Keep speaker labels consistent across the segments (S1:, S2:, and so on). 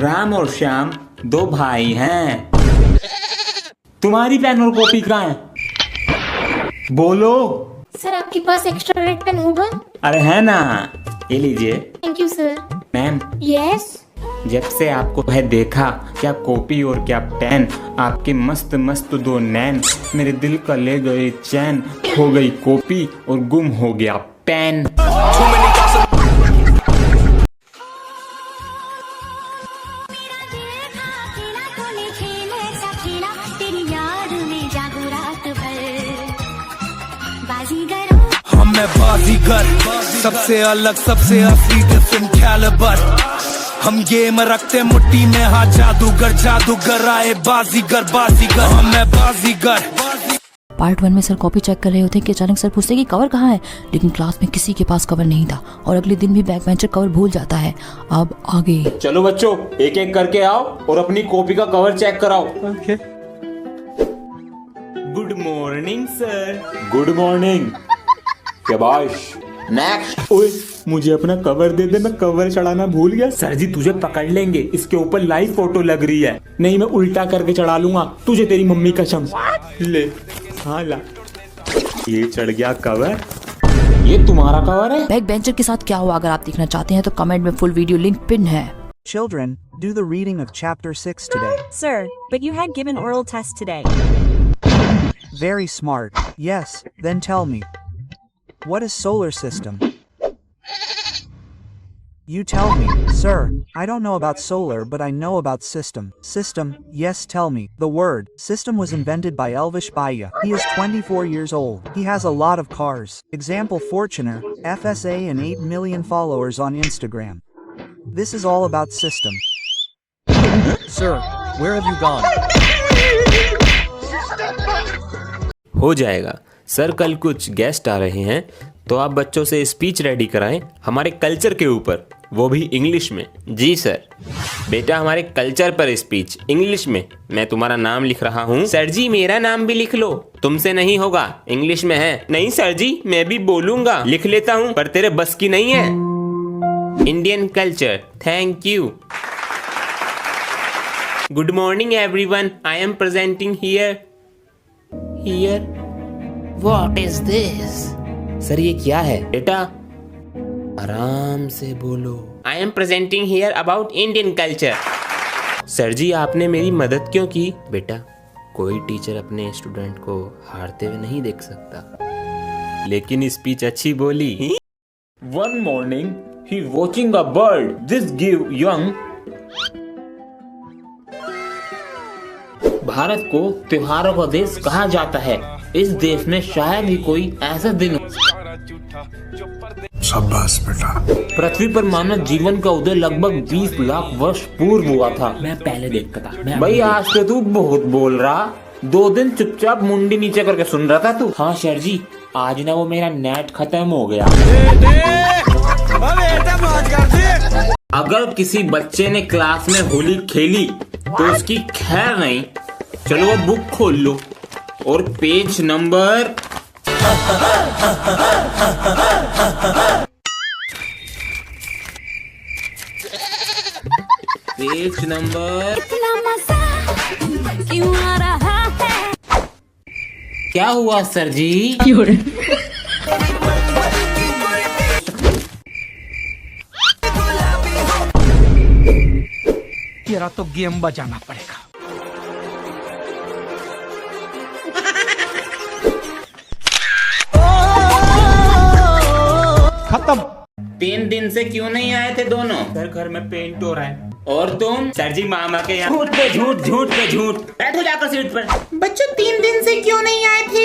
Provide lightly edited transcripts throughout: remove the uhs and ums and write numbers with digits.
S1: राम और श्याम दो भाई हैं। तुम्हारी पेन और कॉपी कहाँ है? बोलो।
S2: सर आपके पास एक्स्ट्रा रेड पेन होगा?
S1: अरे है ना, ये लीजिए।
S2: Thank you sir.
S1: Ma'am,
S2: yes.
S1: जब से आपको है देखा, क्या कॉपी और क्या पेन, आपके मस्त मस्त दो नैन मेरे दिल का ले गए चैन। हो गई कॉपी और गुम हो गया पेन।
S3: मैं बाजीगर, सबसे अलग सबसे असली डिफरेंट कैलिबर। हम गेम रखते मुट्ठी में, हाँ जादूगर जादूगर आए बाजीगर बाजीगर। हम मैं बाजीगर।
S4: पार्ट 1 में सर कॉपी चेक कर रहे होते कि अचानक सर पूछते कि कवर कहाँ है, लेकिन क्लास में किसी के पास कवर नहीं था और अगले दिन भी बैक बेंचर कवर भूल जाता है। अब आगे
S1: चलो बच्चों, एक एक करके आओ और अपनी कॉपी का कवर चेक कराओ।
S5: Okay.
S1: Good morning sir. Good morning. शाबाश। नेक्स्ट। ओए, मुझे अपना कवर दे दे, मैं कवर चढ़ाना भूल गया। सर जी तुझे पकड़ लेंगे, इसके ऊपर लाइव फोटो लग रही है। नहीं, मैं उल्टा करके चढ़ा लूंगा तुझे, तेरी मम्मी कसम। ले, हाँ ला। ये चढ़ गया कवर। ये तुम्हारा कवर है?
S4: बैक बेंचर के साथ क्या हुआ, अगर आप देखना चाहते हैं तो कमेंट में फुल वीडियो लिंक पिन है।
S6: Children, do the reading of chapter 6 today.
S7: Sir, but you had given oral test today.
S6: Very smart. Yes, then tell me. What is solar system? You tell me. Sir, I don't know about solar, but I know about system. System, yes, tell me. The word system was invented by Elvish Baya. He is 24 years old. He has a lot of cars. Example Fortuner, FSA and 8 million followers on Instagram. This is all about system.
S5: Sir, where have you gone?
S8: हो जाएगा sir, कल कुछ guest आ रहे हैं तो आप बच्चों से स्पीच रेडी कराएं हमारे कल्चर के ऊपर, वो भी इंग्लिश में। जी सर। बेटा हमारे कल्चर पर स्पीच इंग्लिश में। मैं तुम्हारा नाम लिख रहा हूँ। सर जी मेरा नाम भी लिख लो। तुमसे नहीं होगा, इंग्लिश में है। नहीं सर जी, मैं भी बोलूंगा, लिख लेता हूँ, पर तेरे बस की नहीं है। Indian culture. Thank you. Good morning everyone, I am presenting here. What is this? Sir ये क्या है? बेटा आराम से बोलो। I am presenting here about Indian culture. Sir ji आपने मेरी मदद क्यों की? बेटा कोई टीचर अपने स्टूडेंट को हारते हुए नहीं देख सकता, लेकिन स्पीच अच्छी बोली।
S1: One morning he watching a bird. This give young. Bharat को त्योहारों का देश कहा जाता है। इस देश में शायद ही कोई ऐसा दिन हो।
S3: शाबाश बेटा।
S1: पृथ्वी पर मानव जीवन का उदय लगभग 20 लाख वर्ष पूर्व हुआ था। मैं पहले देखता था। भाई आज तो तू बहुत बोल रहा, 2 दिन चुपचाप मुंडी नीचे करके सुन रहा था तू। हाँ सर जी, आज ना वो मेरा नेट खत्म हो गया। अगर किसी बच्चे ने क्लास में होली खेली तो उसकी खैर नहीं। चलो वो बुक खोल लो और पेज नंबर
S7: क्यों आ रहा है?
S1: क्या हुआ सर जी?
S5: तेरा तो गेम बजाना पड़ेगा। खत्म।
S1: 3 दिन से क्यों नहीं आए थे दोनों? सर घर में पेंट हो रहा है। और तुम? सर जी मामा के यहाँ। झूठ पे झूठ, झूठ पे झूठ। बैठो जाकर सीट पर। बच्चों 3 दिन से क्यों नहीं आए थे?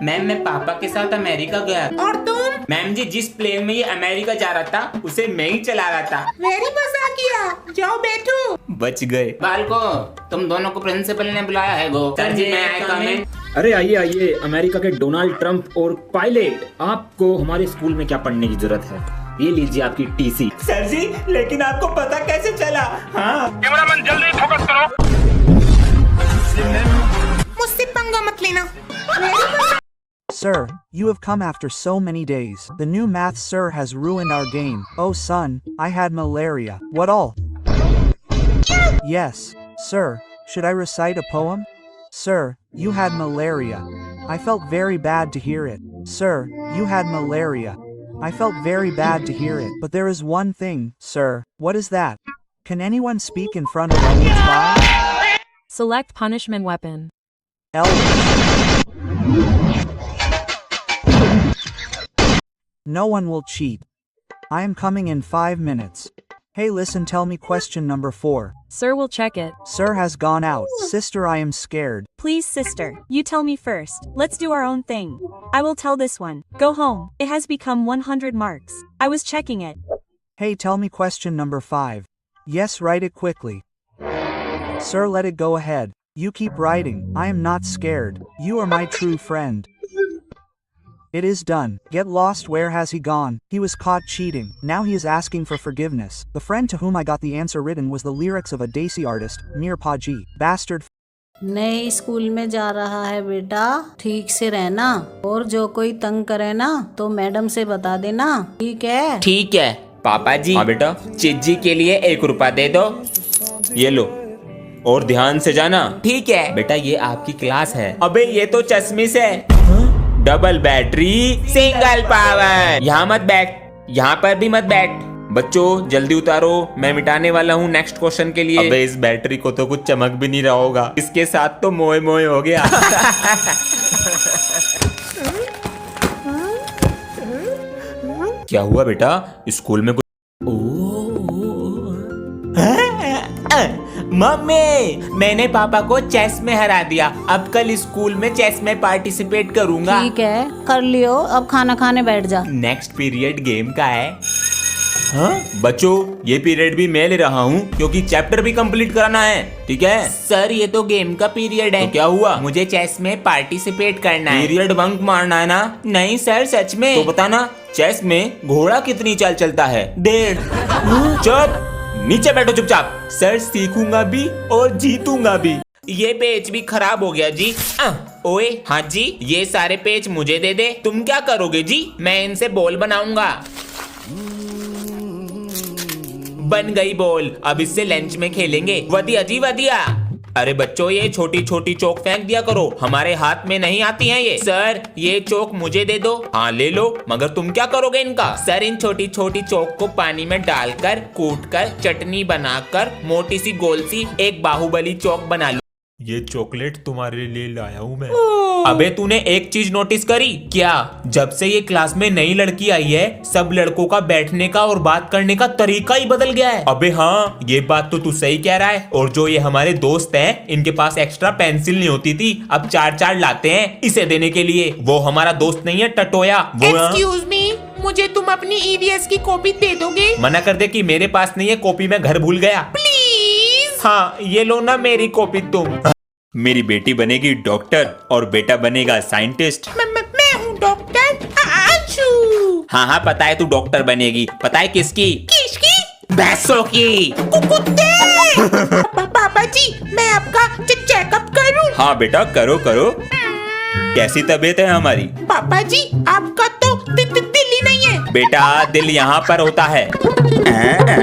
S1: मैम मैं पापा के साथ अमेरिका गया। और तुम? मैम जी जिस प्लेन में ये अमेरिका जा रहा था उसे मैं ही चला रहा था। वेरी मजा किया। जाओ बैठो। बच गए। बालको तुम दोनों को प्रिंसिपल ने बुलाया है गो। सर जी मैं आया कमेंट। अरे आइए आइए, अमेरिका के डोनाल्ड ट्रंप और पायलट, आपको हमारे स्कूल में क्या पढ़ने की जरूरत है? ये लीजिए आपकी टीसी। सर जी लेकिन आपको पता कैसे चला? हाँ
S3: कैमरामैन जल्दी फोकस करो।
S2: मुझसे पंगा मत लेना।
S6: Sir, you have come after so many days. The new math sir has ruined our game. Oh son, I had malaria. What all? Yes, sir. Should I recite a poem? Sir, you had malaria. I felt very bad to hear it. Sir, you had malaria. I felt very bad to hear it. But there is one thing, sir. What is that? Can anyone speak in front of Elvis Bye?
S7: Select punishment weapon.
S6: Elvis. No one will cheat. I am coming in 5 minutes. Hey, listen, tell me question number 4.
S7: Sir will check it.
S6: Sir has gone out. Sister, I am scared.
S7: Please, sister, you tell me first. Let's do our own thing. I will tell this one. Go home. It has become 100 marks. I was checking it.
S6: Hey, tell me question number 5. Yes, write it quickly. Sir, let it go ahead. You keep writing. I am not scared. You are my true friend. It is done. Get lost. Where has he gone? He was caught cheating. Now he is asking for forgiveness. The friend to whom I got the answer written was the lyrics of a Desi artist, Mir Paji. Bastard.
S9: नए school में जा रहा है बेटा, ठीक से रहना और जो कोई तंग करे ना तो मैडम से बता देना, ठीक है?
S1: ठीक है पापा जी। हाँ बेटा, चिज्जी के लिए 1 रुपया दे दो। ये लो, और ध्यान से जाना। ठीक है बेटा, ये आपकी क्लास है। अबे ये तो चश्मिश है। Double battery single power. यहाँ मत बैठ, यहाँ पर भी मत बैठ। बच्चों जल्दी उतारो, मैं मिटाने वाला हूँ नेक्स्ट क्वेश्चन के लिए। अबे इस बैटरी को तो कुछ चमक भी नहीं रहा होगा, इसके साथ तो मोए मोए हो गया। क्या हुआ बेटा, स्कूल में कुछ? मम्मी, मैंने पापा को चेस में हरा दिया। अब कल स्कूल में चेस में पार्टिसिपेट करूंगा।
S9: ठीक है, कर लियो, अब खाना खाने बैठ जा।
S1: नेक्स्ट पीरियड गेम का है। हाँ? बच्चों ये पीरियड भी मैं ले रहा हूँ क्योंकि चैप्टर भी कंप्लीट कराना है, ठीक है? सर ये तो गेम का पीरियड है। तो क्या हुआ? मुझे चेस में पार्टिसिपेट करना है। पीरियड बंक मारना है ना? नहीं सर, सच में। तो बताना, चेस में घोड़ा कितनी चाल चलता है? 1.5। चुप, नीचे बैठो चुपचाप। सर सीखूंगा भी और जीतूंगा भी। ये पेज भी खराब हो गया जी। ओए हाँ जी, ये सारे पेज मुझे दे दे। तुम क्या करोगे जी? मैं इनसे बॉल बनाऊंगा। बन गई बॉल, अब इससे लंच में खेलेंगे। वदिया जी वदिया। अरे बच्चों ये छोटी छोटी चौक फेंक दिया करो, हमारे हाथ में नहीं आती हैं ये। सर ये चौक मुझे दे दो। हाँ ले लो, मगर तुम क्या करोगे इनका? सर इन छोटी छोटी चौक को पानी में डालकर कूटकर चटनी बनाकर मोटी सी गोल सी एक बाहुबली चौक बना लो। ये चॉकलेट तुम्हारे लिए लाया हूँ मैं। अबे तूने एक चीज नोटिस करी क्या? जब से ये क्लास में नई लड़की आई है, सब लड़कों का बैठने का और बात करने का तरीका ही बदल गया है। अबे हाँ, ये बात तो तू सही कह रहा है। और जो ये हमारे दोस्त हैं, इनके पास एक्स्ट्रा पेंसिल नहीं होती थी, अब 4-4 लाते हैं इसे देने के लिए। वो हमारा दोस्त नहीं है टटोया।
S2: एक्सक्यूज मी, मुझे तुम अपनी ईवीएस की कॉपी दे दोगे?
S1: मना कर दे कि मेरे पास नहीं है कॉपी, मैं घर भूल गया।
S2: प्लीज।
S1: हाँ ये लो ना मेरी कॉपी तुम। मेरी बेटी बनेगी डॉक्टर और बेटा बनेगा साइंटिस्ट।
S2: मैं हूँ डॉक्टर आशू।
S1: हाँ पता है तू डॉक्टर बनेगी। पता है किसकी?
S2: किसकी?
S1: भैंसों की।
S2: कुत्ते। पापा जी मैं आपका चेकअप करूँ?
S1: हाँ बेटा करो करो। कैसी तबीयत है हमारी?
S2: पापा जी आपका तो दिल ही नहीं है।
S1: बेटा दिल यहाँ पर होता है।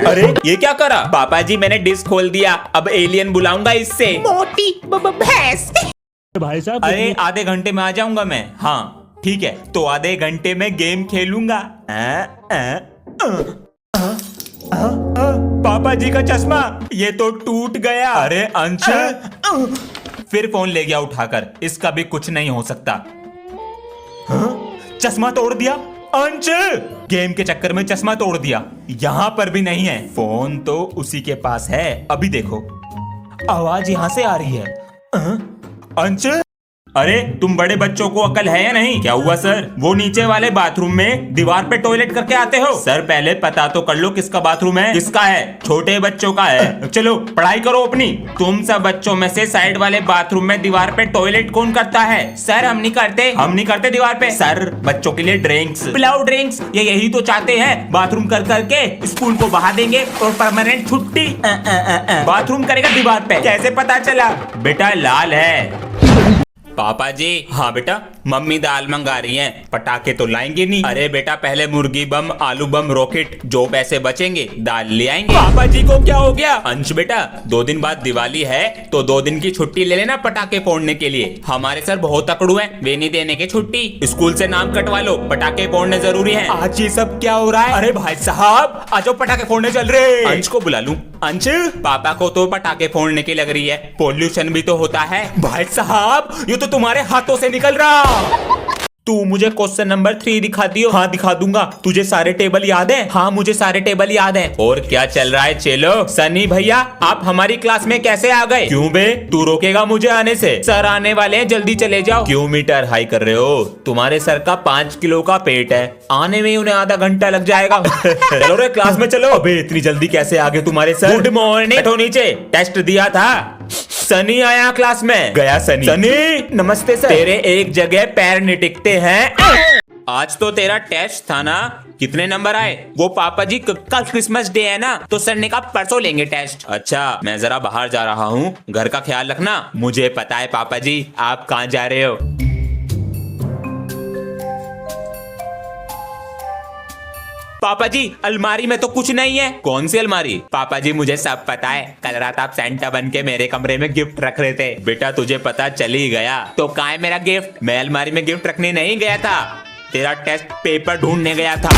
S1: अरे ये क्या करा? पापा जी मैंने डिश खोल दिया, अब एलियन बुलाऊंगा इससे।
S2: मोटी भैंस।
S5: भाई साहब,
S1: अरे आधे घंटे में आ जाऊंगा मैं। हाँ ठीक है, तो आधे घंटे में गेम खेलूंगा। पापा जी का चश्मा ये तो टूट गया। अरे अंश फिर फोन ले गया उठाकर, इसका भी कुछ नहीं हो सकता। चश्मा तोड़ दिया अंश, गेम के चक्कर में चश्मा तोड़ दिया। यहाँ पर भी नहीं है, फोन तो उसी के पास है। अभी देखो आवाज यहाँ से आ रही है। अंश, अरे तुम बड़े बच्चों को अकल है या नहीं? क्या हुआ सर? वो नीचे वाले बाथरूम में दीवार पे टॉयलेट करके आते हो? सर पहले पता तो कर लो किसका बाथरूम है। किसका है? छोटे बच्चों का है। चलो पढ़ाई करो अपनी। तुम सब बच्चों में से साइड वाले बाथरूम में दीवार पे टॉयलेट कौन करता है? सर हम नहीं करते। हम नहीं करते दीवार पे। सर बच्चों के लिए ड्रिंक्स पिलाओ। ड्रिंक्स ये यही तो चाहते हैं, बाथरूम कर करके स्कूल को बहा देंगे और परमानेंट छुट्टी। बाथरूम करेगा दीवार पे। कैसे पता चला? बेटा लाल है। पापा जी। हाँ बेटा मम्मी दाल मंगा रही हैं, पटाखे तो लाएंगे नहीं। अरे बेटा पहले मुर्गी बम, आलू बम, रॉकेट, जो पैसे बचेंगे दाल ले आएंगे। पापा जी को क्या हो गया? अंश बेटा 2 दिन बाद दिवाली है तो 2 दिन की छुट्टी ले लेना पटाखे फोड़ने के लिए। हमारे सर बहुत तकड़ू हैं, वे नहीं देने के छुट्टी। स्कूल से नाम कटवा लो, पटाखे फोड़ने जरूरी है। आज ये सब क्या हो रहा है? अरे भाई साहब आ जाओ, पटाखे फोड़ने चल रहे। अंश को बुला लूं? अंश, पापा को तो पटाखे फोड़ने की लग रही है, पोल्यूशन भी तो होता है। भाई साहब ये तो तुम्हारे हाथों से निकल रहा। तू मुझे क्वेश्चन नंबर 3 दिखा दियो। हाँ दिखा दूंगा। तुझे सारे टेबल याद हैं? हाँ मुझे सारे टेबल याद हैं। और क्या चल रहा है चलो? सनी भैया आप हमारी क्लास में कैसे आ गए? क्यों बे, तू रोकेगा मुझे आने से? सर आने वाले हैं, जल्दी चले जाओ। क्यों मीटर हाई कर रहे हो? तुम्हारे सर का 5 किलो का पेट है, आने में उन्हें आधा घंटा लग जाएगा। चलो रे क्लास में चलो। अबे इतनी जल्दी कैसे आ गए तुम्हारे सर? Good morning. बैठो नीचे, टेस्ट दिया था। सनी आया क्लास में। गया सनी। सनी नमस्ते सर। तेरे एक जगह पैर नहीं टिकते हैं। आज तो तेरा टेस्ट था ना, कितने नंबर आए? वो पापा जी कल क्रिसमस डे है ना, तो सर ने कहा परसों लेंगे टेस्ट। अच्छा मैं जरा बाहर जा रहा हूँ, घर का ख्याल रखना। मुझे पता है पापा जी आप कहाँ जा रहे हो। पापा जी अलमारी में तो कुछ नहीं है। कौन सी अलमारी? पापा जी मुझे सब पता है, कल रात आप सेंटा बन के मेरे कमरे में गिफ्ट रख रहे थे। बेटा तुझे पता चल ही गया तो कहाँ है मेरा गिफ्ट? मैं अलमारी में गिफ्ट रखने नहीं गया था, तेरा टेस्ट पेपर ढूंढने गया था।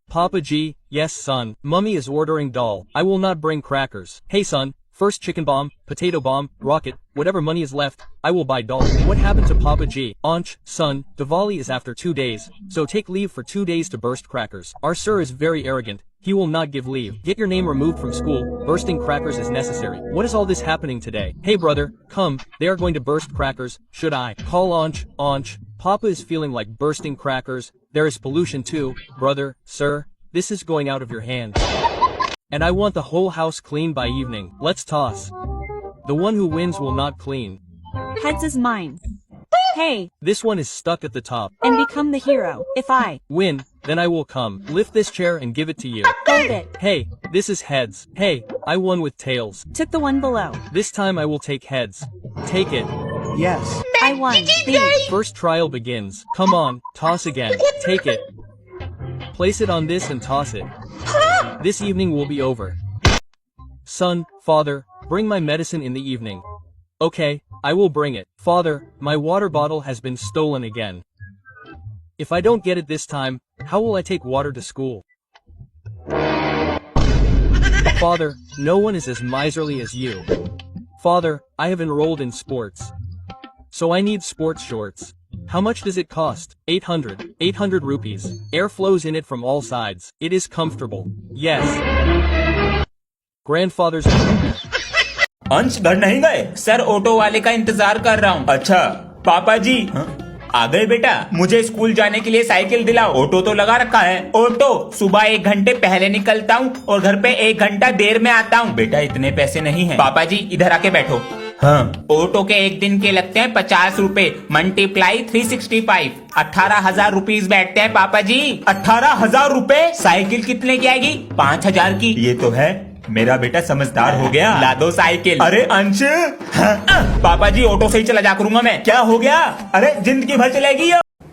S5: Papa G, yes son, Mummy is ordering doll. I will not bring crackers. Hey son, first chicken bomb, potato bomb, rocket, whatever money is left, I will buy doll. What happened to Papa G? Anch, son, Diwali is after 2 days, so take leave for 2 days to burst crackers. Our sir is very arrogant. He will not give leave. Get your name removed from school. Bursting crackers is necessary. What is all this happening today? Hey brother, come, they are going to burst crackers. Should I call Anch? Anch, Papa is feeling like bursting crackers. There is pollution too, brother, sir. This is going out of your hands. And I want the whole house clean by evening. Let's toss. The one who wins will not clean.
S7: Heads is mine. Hey,
S5: This one is stuck at the top.
S7: and become the hero. If I
S5: Win, then I will come. Lift this chair and give it to you.
S7: hold it,
S5: Hey, this is heads. Hey, I won with tails.
S7: took the one below.
S5: This time I will take heads. Take it.
S6: Yes.
S7: I won. Leave.
S5: First trial begins. Come on, toss again. Take it. Place it on this and toss it. This evening will be over. Son, father, bring my medicine in the evening. Okay, I will bring it. Father, my water bottle has been stolen again. If I don't get it this time, how will I take water to school? Father, no one is as miserly as you. Father, I have enrolled in sports. So I need sports shorts. How much does it cost? 800 rupees. Air flows in it from all sides. It is comfortable. Yes. Grandfather's
S1: अंश घर नहीं गए? Sir auto वाले का इंतजार कर रहा हूँ। अच्छा पापा जी आ गए बेटा? मुझे स्कूल जाने के लिए साइकिल दिलाओ। ऑटो तो लगा रखा है। ऑटो सुबह 1 घंटे पहले निकलता हूँ और घर पे 1 घंटा देर में आता हूँ। बेटा इतने पैसे नहीं है। पापा जी इधर आके बैठो। हाँ ऑटो के 1 दिन के लगते हैं 50 रुपए, मल्टीप्लाई 365, 18,000 रुपीज बैठते हैं पापा जी। 18,000 रुपए? साइकिल कितने की आएगी? 5,000 की। ये तो है, मेरा बेटा समझदार हो गया। ला दो साइकिल। अरे अंश पापा जी ऑटो से ही चला जा करूंगा मैं। क्या हो गया? अरे जिंदगी भर चलेगी।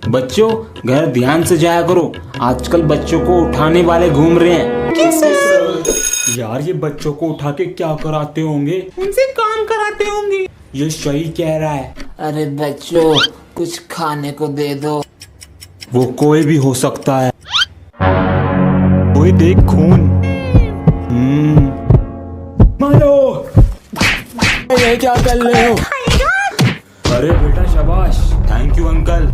S1: बच्चों घर ध्यान से जाया करो, आजकल बच्चों को उठाने वाले घूम रहे हैं। यार ये बच्चों को उठा के क्या कराते होंगे? उनसे काम कराते होंगे। ये सही कह रहा है।
S10: अरे बच्चों कुछ खाने को दे दो।
S1: वो कोई भी हो सकता है। कोई देख खून। मारो। ये क्या कर रहे हो? अरे बेटा शाबाश, थैंक यू अंकल।